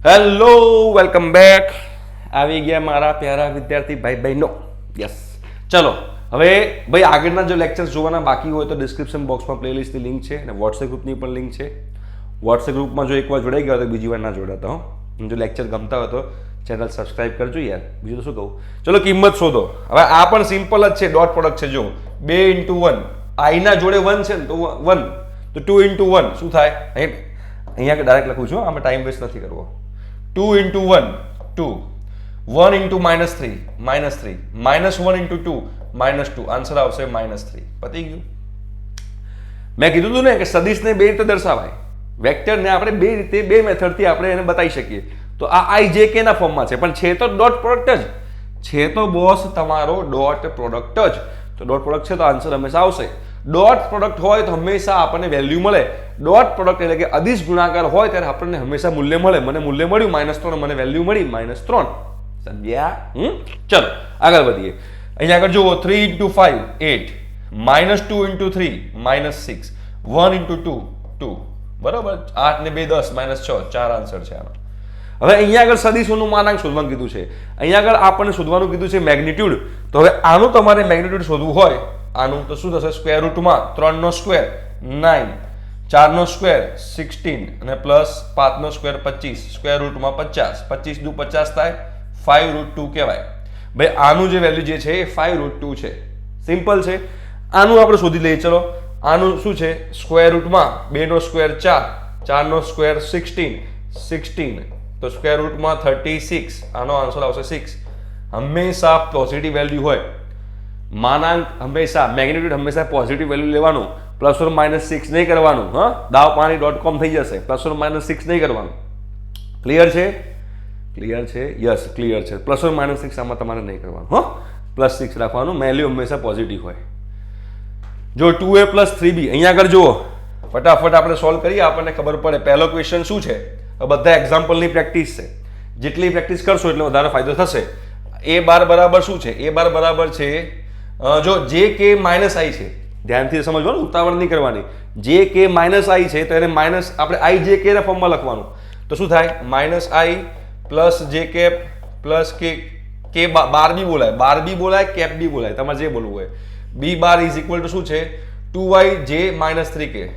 Hello welcome back. આવી ગયા મારા પ્યારા વિદ્યાર્થી ભાઈ બહેનો. યસ, ચલો હવે ભાઈ આગળના જો લેક્ચર્સ જોવાના બાકી હોય તો ડિસ્ક્રિપ્શન બોક્સમાં પ્લેલિસ્ટની લિંક છે અને વોટ્સએપ ગ્રુપની પણ લિંક છે. વોટ્સએપ ગ્રુપમાં જો એકવાર જોડાઈ ગયા તો બીજી વાર ના જોડાતા હો. જો લેક્ચર ગમતા હોય તો ચેનલ સબસ્ક્રાઇબ કરજો યાર. બીજું તો શું કહું. ચલો કિંમત શોધો. હવે આ પણ સિમ્પલ જ છે, ડોટ પ્રોડક્ટ છે. જો 2 × 1 આઈના જોડે 1 છે ને તો 1 તો 2 × 1 શું થાય? અહીંયા ડાયરેક્ટ લખું છું, આમાં ટાઈમ વેસ્ટ નથી કરવો. 2 × 1 2, 1 × -3 -3, -1 × 2 -2, આન્સર આવશે -3. પતી ગયું. મેં કીધું હતું ને કે સદિશને બે રીતે દર્શાવાય. વેક્ટરને આપણે બે રીતે, બે મેથડથી આપણે એને બતાવી શકીએ. તો આ આઈ જે કે ના ફોર્મમાં છે, પણ છે તો ડોટ પ્રોડક્ટ જ છે. તો બોસ તમારો ડોટ પ્રોડક્ટ જ. તો ડોટ પ્રોડક્ટ છે તો આન્સર હંમેશા આવશે. ડોટ પ્રોડક્ટ હોય તો હંમેશા આપણને વેલ્યુ મળે. ડોટ પ્રોડક્ટ એટલે કે અદિશ ગુણાકાર હોય ત્યારે આપણને હંમેશા મૂલ્ય મળે. મને મૂલ્ય મળ્યું -3, મને વેલ્યુ મળી -3. સમજ્યા? ચલો આગળ વધીએ. અહીંયા આગળ જુઓ 3 × 5 8, -2 × 3 -6, 1 × 2 2. બરાબર. 8 ને 2 10 -6, 4 આન્સર છે આનો. હવે અહીંયા આગળ સદિશોનું માનાંક શોધવાનું કીધું છે. અહીંયા આગળ આપણને શોધવાનું કીધું છે મેગ્નિટ્યુડ. તો હવે આનું તમારે મેગ્નિટ્યુડ શોધવું હોય, આનું તો શું થશે? સ્ક્વેર રૂટમાં 3 નો સ્ક્વેર 9, 4 નો સ્ક્વેર 16 અને પ્લસ 5 નો સ્ક્વેર 25, સ્ક્વેર રૂટમાં 50, 25 દુ 50 થાય, 5√2 કહેવાય. ભાઈ આનું જે વેલ્યુ જે છે એ 5√2 છે. સિમ્પલ છે. આનું આપણે શોધી લઈએ. ચલો આનું શું છે? સ્ક્વેર રૂટમાં 2 નો સ્ક્વેર 4, 4 નો સ્ક્વેર 16, 16 તો સ્ક્વેર રૂટમાં 36. આનો આન્સર આવશે 6. હંમેશા પોઝિટિવ વેલ્યુ હોય, માનાંક હંમેશા મેગ્નિટ્યુડ હંમેશા પોઝિટિવ વેલ્યુ લેવાનું. +or -6 નહીં કરવાનું. હા, davpani.com થઈ જશે. +or -6 નહીં કરવાનું. ક્લિયર છે? ક્લિયર છે? યસ ક્લિયર છે. +or -6 આમાં તમારે નહીં કરવાનું. હા, +6 રાખવાનું. વેલ્યુ હંમેશા પોઝિટિવ હોય. જો 2a + 3b અહીંયા આગળ જુઓ, ફટાફટ આપણે સોલ્વ કરીએ, આપણને ખબર પડે. પહેલો ક્વેશ્ચન શું છે? બધા એક્ઝામ્પલની પ્રેક્ટિસ છે. જેટલી પ્રેક્ટિસ કરશો એટલો વધારે ફાયદો થશે. a બાર બરાબર શું છે? a બાર બરાબર છે, જો જે કે -i છે, ધ્યાનથી સમજવાનું, ઉતાવળ નહીં કરવાની. જે કે -i છે તો એને માઇનસ આપણે i જે કે ના ફોર્મમાં લખવાનું. તો શું થાય? -i + j કેપ + k બાર બી બોલાય, બાર બી બોલાય, કેપ બી બોલાય, તમારે જે બોલવું હોય. b બાર = શું છે? 2i j -3k,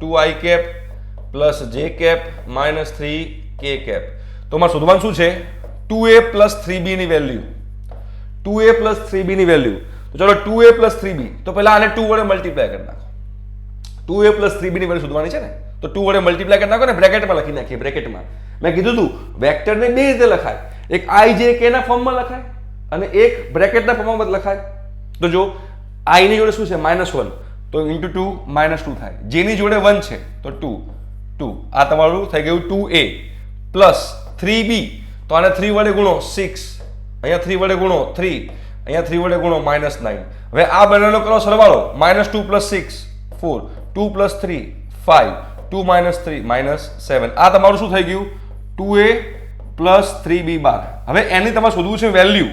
2i cap + j cap -3k cap. તો મારે શોધવાનું શું છે? 2a + 3b ની વેલ્યુ. 2a + 3b ની વેલ્યુ. તો ચલો 2a + 3b, તો પહેલા આને 2 વડે મલ્ટીપ્લાય કરી નાખો. 2a + 3b ની વેલ્યુ શોધવાની છે ને, તો 2 વડે મલ્ટીપ્લાય કરી નાખો ને, બ્રેકેટમાં લખી નાખીએ. બ્રેકેટમાં મેં કીધું હતું વેક્ટરને બે રીતે લખાય. એક i j k ના ફોર્મમાં લખાય અને એક બ્રેકેટના ફોર્મમાં લખાય. તો જો i ની જોડે શું છે? -1, તો × 2 -2 થાય. j ની જોડે 1 છે તો 2 2. આ તમારું થઈ ગયું 2a + 3b, તો આને 3 વડે ગુણો 6, અહીંયા 3 વડે ગુણો 3, અહીંયા 3 વડે ગુણો -9. હવે આ બંનેનો કરો સરવાળો. -2 + 6 4, 2 + 3 5, 2 - 3 -7. આ તમારું શું થઈ ગયું? 2a + 3b બાર. હવે એની તમારે શોધવું છે વેલ્યુ.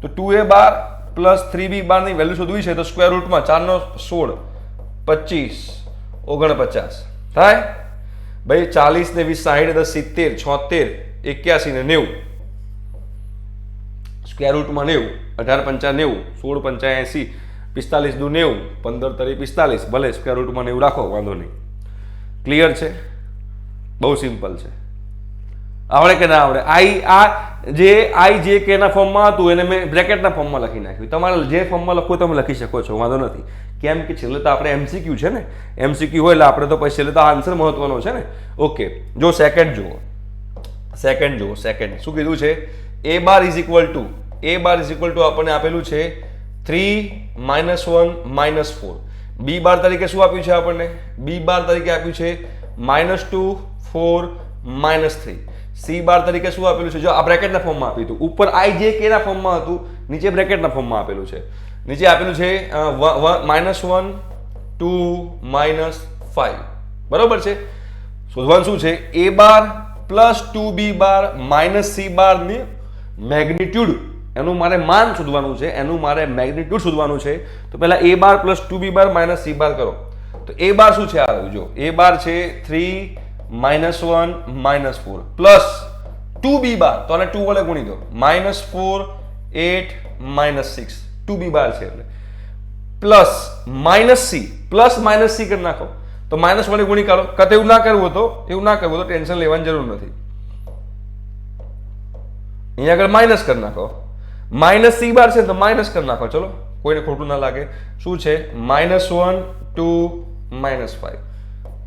તો 2a બાર + 3b બાર ની વેલ્યુ શોધવી છે. તો સ્ક્વેર રૂટમાં 4 નો 16 25 49 થાય. ભાઈ 40 ને 20 60 70 71 ને 90, સ્ક્વેર રૂટમાં 90, 18 × 5 90, 16 × 5 80, 45 દુ 90, 15 તરી 45. ભલે સ્ક્વેર રૂટમાં 90 રાખો, વાંધો નહીં. ક્લિયર છે? બહુ સિમ્પલ છે. આવડે કે ના આવડે? i જે કે ના ફોર્મમાં હતું એને મેં બ્રેકેટના ફોર્મમાં લખી નાખ્યું. તમારે જે ફોર્મમાં લખો તમે લખી શકો છો, વાંધો નથી. કેમ કે છેલ્લે તો આપણે MCQ છે ને, MCQ હોય એટલે આપણે તો પછી છેલ્લે તો આન્સર મહત્વનો છે ને. ઓકે, જો સેકન્ડ જુઓ. સેકન્ડ જુઓ. સેકન્ડ શું કીધું છે? a બાર = આપણને આપેલું છે 3 -1 -4. b બાર તરીકે શું આપ્યું છે આપણને? b બાર તરીકે આપ્યું છે -2 4 -3. c બાર તરીકે શું આપેલું છે? જો આ બ્રેકેટના ફોર્મમાં આપ્યું હતું. ઉપર i j k ના ફોર્મમાં હતું, નીચે બ્રેકેટના ફોર્મમાં આપેલું છે. નીચે આપેલું છે -1 2 -5. બરોબર છે. શોધવાનું શું છે? a bar + 2b bar -c બાર ની મેગ્નિટ્યુડ, એનું મારે માન શોધવાનું છે, એનું મારે મેગ્નિટ્યુડ શોધવાનું છે. તો પહેલા a bar + 2b bar -c બાર કરો. તો a બાર શું છે? આ જો a બાર છે 3 -1 -4 પ્લસ 2b બાર તો આને 2 વડે ગુણી દો -4 8 -6 2b બાર છે એટલે પ્લસ -c પ્લસ -c કરી નાખો તો માઇનસ વડે ગુણી કાઢો. કતે એવું ના કરવું તો ટેન્શન લેવાની જરૂર નથી. અહીંયા આગળ માઇનસ કરી નાખો -c બાર છે તો માઇનસ કરી નાખો. ચલો કોઈને ખોટું ના લાગે. શું છે -1 2 -5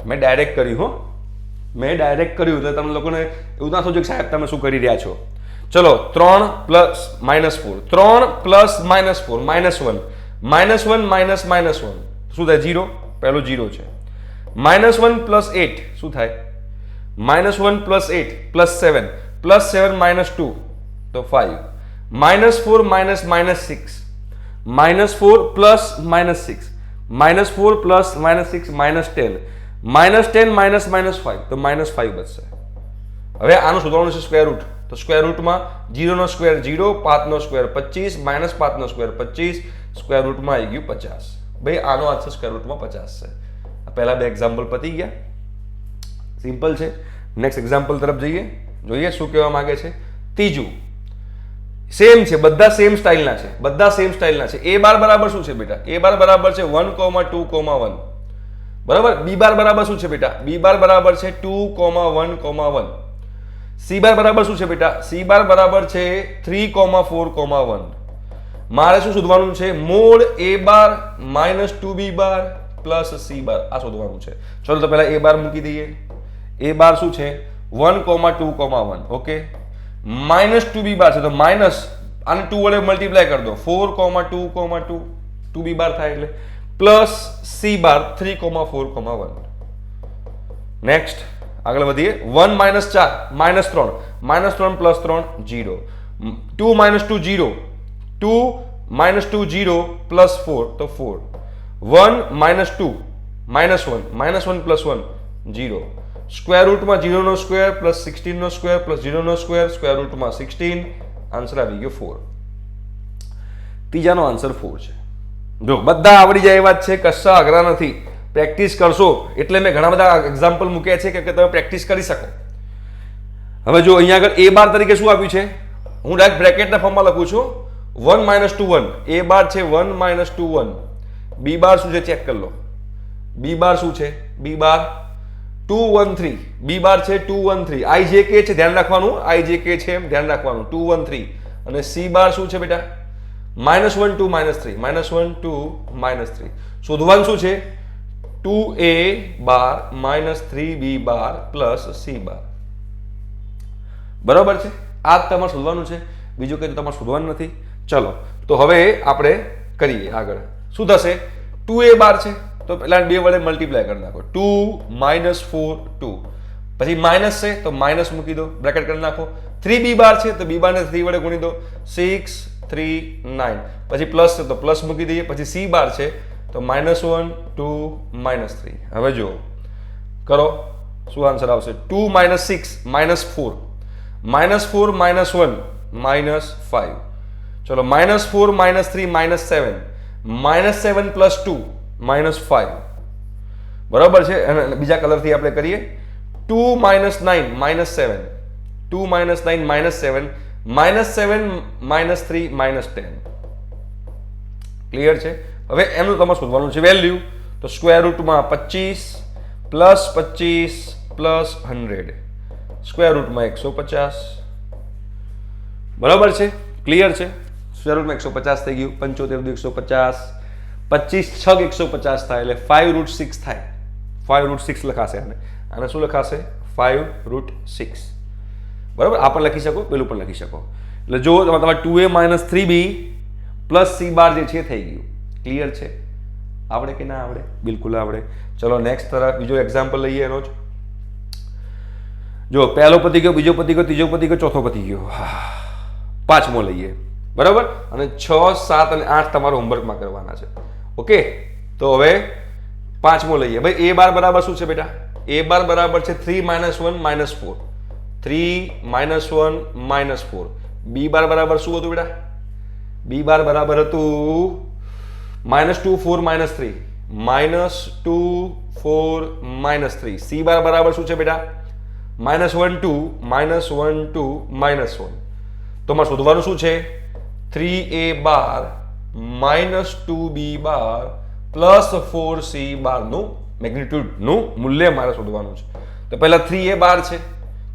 મેં ડાયરેક્ટ કર્યું એટલે તમે લોકોને એવું ના સોચો કે સાહેબ તમે શું કરી રહ્યા છો. ચલો 3 પ્લસ -4 3 પ્લસ -4 -1 -1 શું થાય 0 પહેલું 0 છે. -1 પ્લસ 8 શું થાય -1 પ્લસ 8 પ્લસ 7 પ્લસ 7 -2 તો 5 -4 -6 -4 પ્લસ -6 -4 પ્લસ -6 -10 -10 -5 તો -5 બચશે. હવે આનું શોધવાનું છે સ્ક્વેર રૂટ. તો સ્ક્વેર રૂટમાં 0 નો સ્ક્વેર 0 5 નો સ્ક્વેર 25 -5 નો સ્ક્વેર 25 સ્ક્વેર રૂટમાં આવી ગયું 50. ભાઈ આનો આન્સર સ્ક્વેર રૂટમાં 50 છે. પહેલા બે એક્ઝામ્પલ પતી ગયા, સિમ્પલ છે. નેક્સ્ટ એક્ઝામ્પલ તરફ જોઈએ શું કહેવા માંગે છે. ત્રીજું સેમ છે, બધા સેમ સ્ટાઇલના છે. a બાર બરાબર શું છે બેટા? a બાર બરાબર છે 1, 2, 1. બરાબર. b બાર બરાબર શું છે બેટા? b બાર બરાબર છે 2, 1, 1. c બાર બરાબર શું છે બેટા? c બાર બરાબર છે 3, 4, 1. મારે શું શોધવાનું છે? Mode a bar -2b bar plus c બાર આ શોધવાનું છે. ચલો તો પહેલા a બાર મૂકી દઈએ. a બાર શું છે 1, 2, 1. ઓકે. -2b બાર છે તો માઇનસ આને 2 વડે મલ્ટીપ્લાય કરી દો 4, 2, 2b બાર થાય એટલે પ્લસ c બાર 3, 4, 1. નેક્સ્ટ આગળ વધીએ. 1 - 4 -3 પ્લસ 3 0 2 - 2 0 2 - 2 0 પ્લસ 4 તો 4 1 - 2 -1 પ્લસ 1 0 સ્ક્વેર રૂટમાં 0 નો સ્ક્વેર પ્લસ 16 નો સ્ક્વેર પ્લસ 0 નો સ્ક્વેર સ્ક્વેર રૂટમાં 16 આન્સર આવી ગયો 4. ત્રીજાનો આન્સર 4 છે. જો બધા આવડી જાય એ વાત છે, કશા અઘરા નથી. પ્રેક્ટિસ કરશો એટલે મેં ઘણા બધા એક્ઝામ્પલ મૂક્યા છે કે તમે પ્રેક્ટિસ કરી શકો. હવે જો અહીંયા આગળ a બાર તરીકે શું આપ્યું છે? હું ડાયરેક્ટ બ્રેકેટના ફોર્મમાં લખું છું 1 - 2 1. a બાર છે 1 - 2 1. b બાર શું છે ચેક કરી લો. b બાર શું છે? b બાર 2 1 3. b બાર છે 2 1 3. i j k છે ધ્યાન રાખવાનું, i j k છે એમ ધ્યાન રાખવાનું 2 1 3. અને c બાર શું છે બેટા? -1 2 -3 -1 2 -3. શોધવાનું શું છે? 2a બાર -3b બાર પ્લસ c બાર. બરાબર છે. આ જ તમારે શોધવાનું છે, બીજું કંઈ તમારે શોધવાનું નથી. ચલો તો હવે આપણે કરીએ આગળ. શું થશે? 2a બાર છે તો પહેલા 2 વડે મલ્ટીપ્લાય કરી નાખો 2 - 4 2. પછી માઇનસ છે તો માઇનસ મૂકી દો, બ્રેકેટ કરી નાખો. 3b બાર છે તો b બાર ને 3 વડે ગુણી દો 6 3 9. પછી પ્લસ છે તો પ્લસ મૂકી દઈએ. પછી c બાર છે તો -1 2 -3. હવે જુઓ કરો શું આન્સર આવશે. 2 - 6 -4 -4 -1 -5. ચલો -4 -3 -7 -7 પ્લસ 2 -5. બરાબર છે. અને બીજા કલરથી આપણે કરીએ 2 - 9 -7 2 - 9 -7 -7 -3 -10. ક્લિયર છે. હવે એનું તમારે શોધવાનું છે વેલ્યુ. તો સ્ક્વેર રૂટમાં 25 પ્લસ 25 પ્લસ 100 સ્ક્વેર રૂટમાં 150. બરાબર છે. ક્લિયર છે. સ્ક્વેર રૂટમાં 150 થઈ ગયું. 75 150 25 6 150 થાય એટલે 5√6 થાય. 5√6 લખાશે આને શું લખાશે? 5√6. બરાબર. આ પણ લખી શકો, પેલું પણ લખી શકો. એટલે જો તમારે 2a - 3b પ્લસ c બાર જે છે થઈ ગયું. ક્લિયર છે. આવડે કે ના આવડે? બિલકુલ આવડે. ચલો નેક્સ્ટ તરફ બીજો એક્ઝામ્પલ લઈએ એનો જ. જો પહેલો પતી ગયો, બીજો પતી ગયો, ત્રીજો પતી ગયો, ચોથો પતી ગયો, પાંચમો લઈએ. બરાબર. અને 6 7 અને 8 તમારે હોમવર્કમાં કરવાના છે. ઓકે. તો હવે પાંચમો લઈએ. ભાઈ a બાર બરાબર શું છે બેટા? a બાર બરાબર છે 3 - 1 -4 3 - 1 -4. b બાર બરાબર શું હતું બેટા? b બાર બરાબર હતું -2 4 -3 -2 4 -3. c બાર બરાબર શું છે બેટા? -1 2 -1 2 -1 તો મારે શોધવાનું શું છે 3a બાર -2b બાર પ્લસ 4c બારનું મેગ્નિટ્યુડનું મૂલ્ય મારે શોધવાનું છે. તો પહેલા 3a બાર છે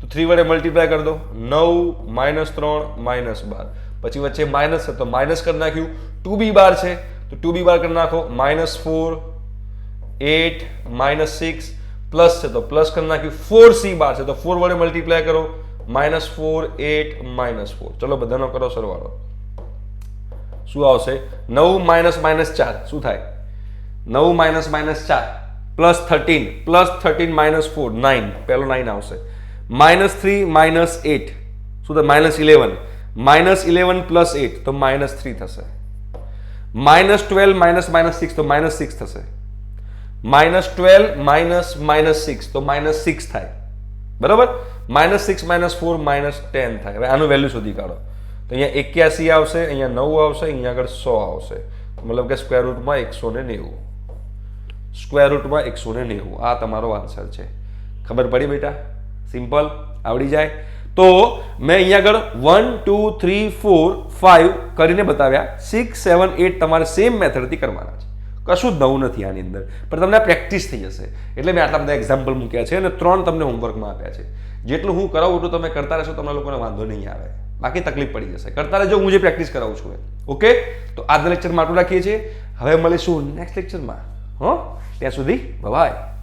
તો 3 વડે મલ્ટીપ્લાય કરી દો 9 -3 -12 પછી વચ્ચે માઇનસ છે તો માઇનસ કરી નાખ્યું 2b બાર છે તો 2b બાર કરી નાખો -4 8 -6 પ્લસ છે તો પ્લસ કરી નાખ્યું 4c બાર છે તો 4 વડે મલ્ટીપ્લાય કરો -4 8 -4 ચલો બધાનો કરો સરવાળો શું આવશે 9 -4 શું થાય 9 -4 પ્લસ 13 -4 9 પહેલો 9 આવશે -3 -8 શું થાય -11 પ્લસ 8 તો -3 થશે -12 -6 તો -6 થશે -12 -6 તો -6 થાય બરાબર -6 -4 -10 થાય. હવે આનું વેલ્યુ શોધી કાઢો તો અહીંયા 81 આવશે અહીંયા 9 આવશે અહીંયા આગળ 100 આવશે મતલબ કે સ્ક્વેર રૂટમાં 190 સ્ક્વેર રૂટમાં 190 આ તમારો આન્સર છે. ખબર પડી બેટા સિમ્પલ આવડી જાય તો મેં અહીંયા આગળ 1 2 3 4 5 કરીને બતાવ્યા 6 7 8 તમારે સેમ મેથડથી કરવાના છે કશું જ નવું નથી આની અંદર પણ તમને પ્રેક્ટિસ થઈ જશે એટલે મેં આટલા બધા એક્ઝામ્પલ મૂક્યા છે અને 3 તમને હોમવર્કમાં આપ્યા છે જેટલું હું કરાવું એટલું તમે કરતા રહેશો તમને લોકોને વાંધો નહીં આવે બાકી તકલીફ પડી જશે કરતા રહેજો હું જે પ્રેક્ટિસ કરાવું છું ઓકે તો આજના લેક્ચરમાં આટલું રાખીએ છીએ હવે મળીશું નેક્સ્ટ લેક્ચરમાં ત્યાં સુધી બાય.